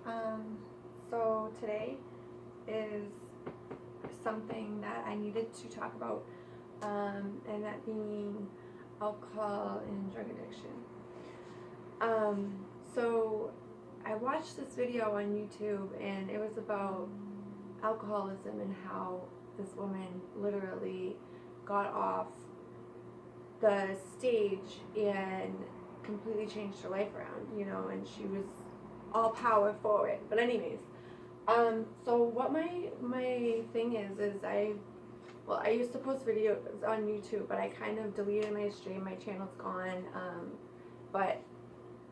So today is something that I needed to talk about, and that being alcohol and drug addiction. So I watched this video on YouTube, and it was about alcoholism and how this woman literally got off the stage and completely changed her life around, and she was all power forward. But anyways, so what my thing is I used to post videos on YouTube, but I kind of deleted my stream. My channel's gone. But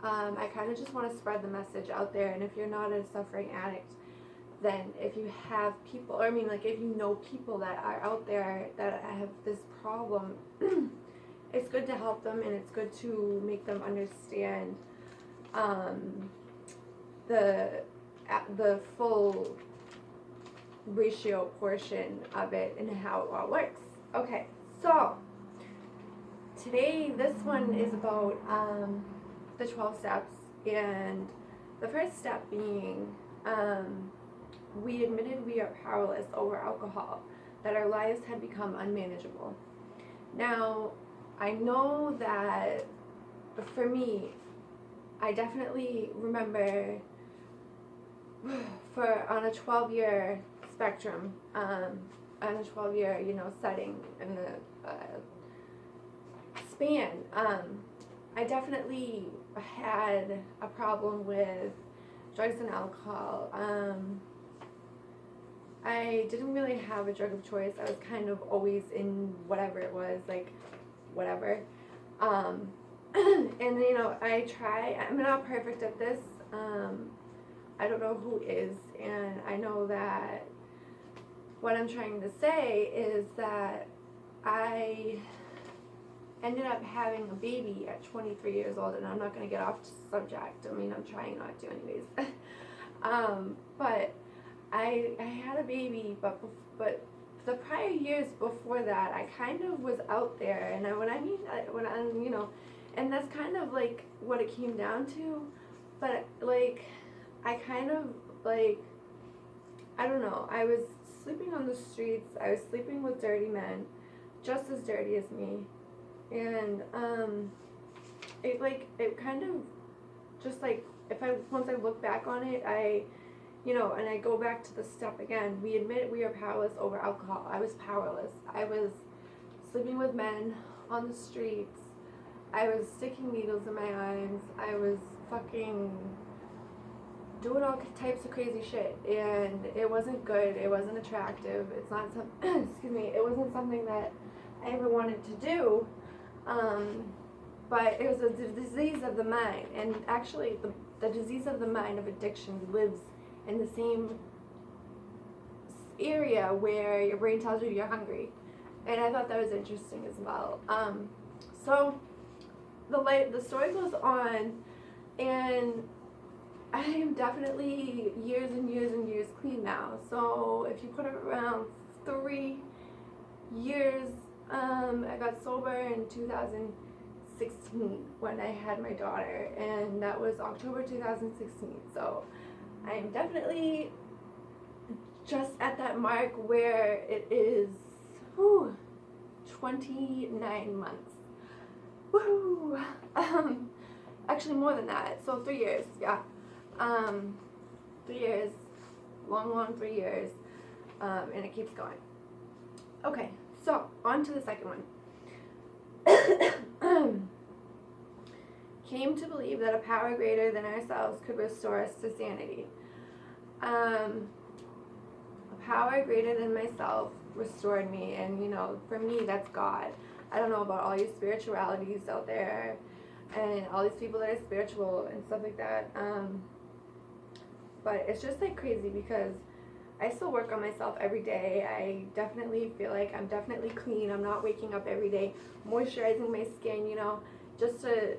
I kind of just want to spread the message out there. And if you're not a suffering addict, then if you have people, or if you know people that are out there that have this problem, it's good to help them, and it's good to make them understand the full ratio portion of it and how it all works. Okay, so today this one is about the 12 steps, and the first step being we admitted we are powerless over alcohol, that our lives had become unmanageable. Now, I know that for me, I definitely remember on a 12-year spectrum, on a 12-year, setting in the span, I definitely had a problem with drugs and alcohol. I didn't really have a drug of choice. I was kind of always in whatever it was, whatever. And I try. I'm not perfect at this. I don't know who is, and I know that what I'm trying to say is that I ended up having a baby at 23 years old, and I'm not going to get off subject. I'm trying not to anyways. But I had a baby, but the prior years before that, I kind of was out there, and and that's kind of like what it came down to. But I kind of I don't know. I was sleeping on the streets. I was sleeping with dirty men, just as dirty as me, and it kind of just once I look back on it, and I go back to the step again. We admit we are powerless over alcohol. I was powerless. I was sleeping with men on the streets. I was sticking needles in my arms. I was fucking doing all types of crazy shit, and it wasn't good. It wasn't attractive. It's not excuse me. It wasn't something that I ever wanted to do. But it was a disease of the mind, and actually, the disease of the mind of addiction lives in the same area where your brain tells you you're hungry, and I thought that was interesting as well. So the story goes on, and I am definitely years and years and years clean now. So if you put it around 3 years, I got sober in 2016 when I had my daughter, and that was October 2016. So I am definitely just at that mark where it is 29 months. Woo! Actually more than that. So 3 years, yeah. 3 years, long 3 years, and it keeps going. Okay, so on to the second one. Came to believe that a power greater than ourselves could restore us to sanity. A power greater than myself restored me, and for me, that's God. I don't know about all you spiritualities out there and all these people that are spiritual and stuff like that, but it's just crazy because I still work on myself every day. I definitely feel like I'm definitely clean. I'm not waking up every day moisturizing my skin, just to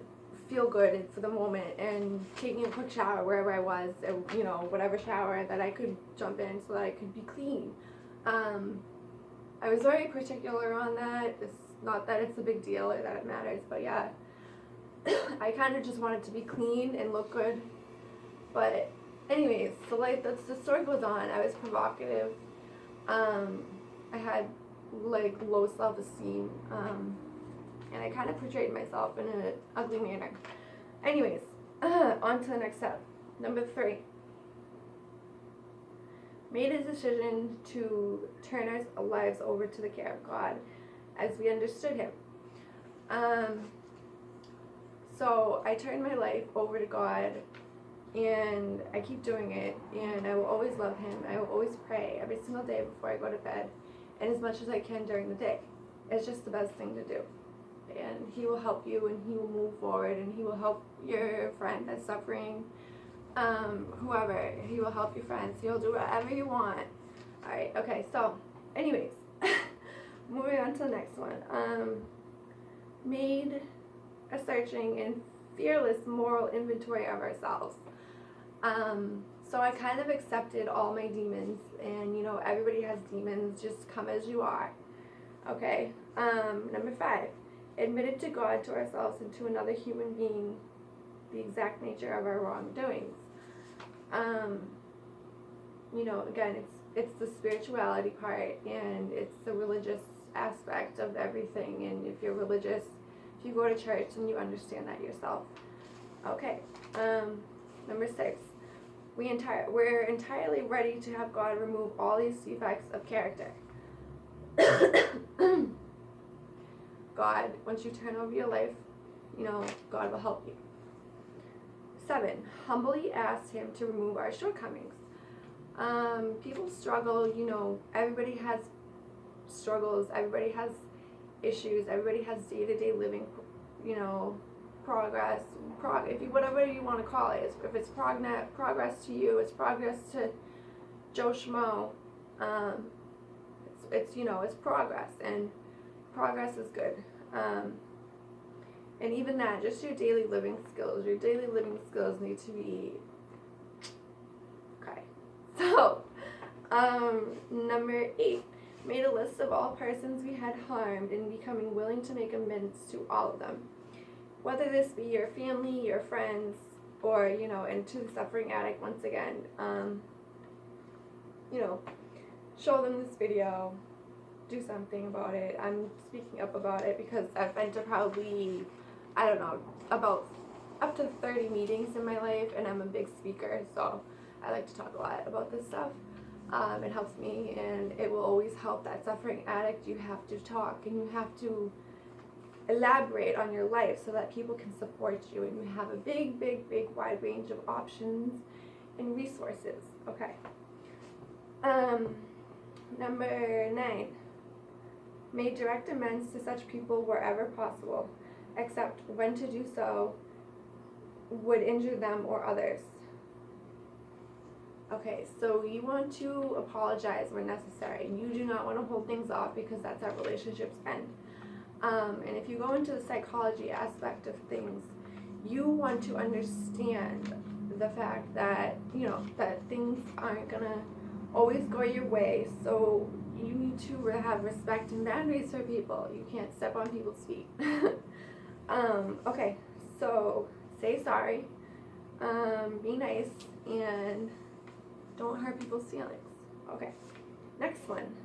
feel good for the moment, and taking a quick shower wherever I was, whatever shower that I could jump in so that I could be clean. I was very particular on that. It's not that it's a big deal or that it matters, but yeah, I kind of just wanted to be clean and look good. But anyways, so like the story goes on. I was provocative. I had like low self-esteem, and I kind of portrayed myself in an ugly manner. Anyways, on to the next step. Number 3. Made a decision to turn our lives over to the care of God as we understood Him. So I turned my life over to God, and I keep doing it, and I will always love Him. I will always pray every single day before I go to bed, and as much as I can during the day. It's just the best thing to do. And He will help you, and He will move forward, and He will help your friend that's suffering, whoever. He will help your friends. He'll do whatever you want. Alright, okay, so anyways, moving on to the next one. Made a searching and fearless moral inventory of ourselves. So I kind of accepted all my demons, and you know, everybody has demons, just come as you are. Okay. Number 5, admitted to God, to ourselves, and to another human being the exact nature of our wrongdoings. You know, again, it's the spirituality part, and it's the religious aspect of everything. And if you're religious, if you go to church, then you understand that yourself. Okay. Number 6, we're entirely ready to have God remove all these defects of character. God, once you turn over your life, you know, God will help you. 7, humbly asked Him to remove our shortcomings. People struggle, you know, everybody has struggles, everybody has issues, everybody has day-to-day living, you know, progress, whatever you want to call it. If it's progress to you, it's progress to Joe Schmo. It's you know, it's progress, and progress is good. And even that, just your daily living skills. Your daily living skills need to be okay. So, number 8, made a list of all persons we had harmed and becoming willing to make amends to all of them. Whether this be your family, your friends, or, you know, and to the suffering addict once again, you know, show them this video, do something about it. I'm speaking up about it because I've been to probably, I don't know, about up to 30 meetings in my life, and I'm a big speaker, so I like to talk a lot about this stuff. It helps me, and it will always help that suffering addict. You have to talk, and you have to elaborate on your life so that people can support you, and you have a big wide range of options and resources. Okay. Number 9, made direct amends to such people wherever possible, except when to do so would injure them or others. Okay, so you want to apologize when necessary. You do not want to hold things off, because that's how relationships end. And if you go into the psychology aspect of things, you want to understand the fact that, you know, that things aren't gonna always go your way, so you need to have respect and boundaries for people. You can't step on people's feet. Okay, so say sorry, be nice, and don't hurt people's feelings. Okay, next one.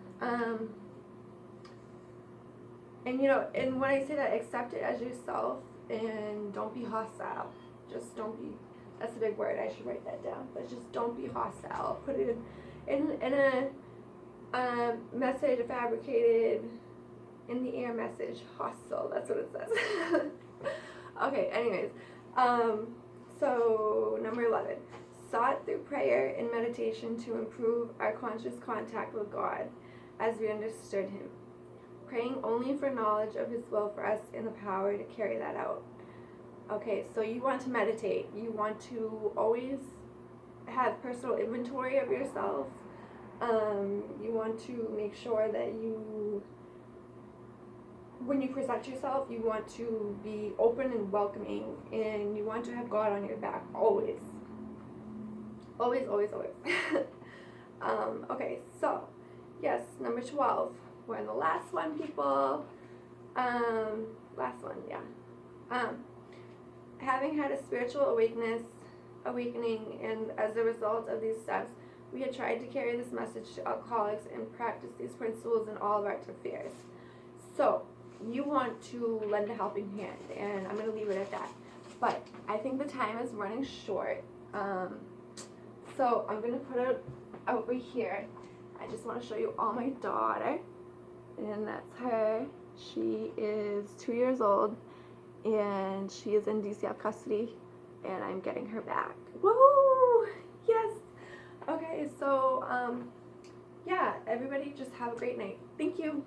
And you know, and when I say that, accept it as yourself, and don't be hostile. Just don't be, that's a big word, I should write that down, but just don't be hostile. Put it in a message, a fabricated, in the air message, hostile, that's what it says. Okay, anyways, so number 11, sought through prayer and meditation to improve our conscious contact with God as we understood Him, praying only for knowledge of His will for us and the power to carry that out. Okay, so you want to meditate. You want to always have personal inventory of yourself. You want to make sure that you, when you present yourself, you want to be open and welcoming, and you want to have God on your back always. Always. Okay, so yes, number 12. We're in the last one, people. Last one, yeah. Having had a spiritual awakeness, awakening, and as a result of these steps, we had tried to carry this message to alcoholics and practice these principles in all of our affairs. So, you want to lend a helping hand, and I'm going to leave it at that. But I think the time is running short. So I'm going to put it over here. I just want to show you all my daughter. And that's her. She is 2 years old, and she is in DCF custody, and I'm getting her back. Woo! Yes! Okay, so, yeah, everybody just have a great night. Thank you.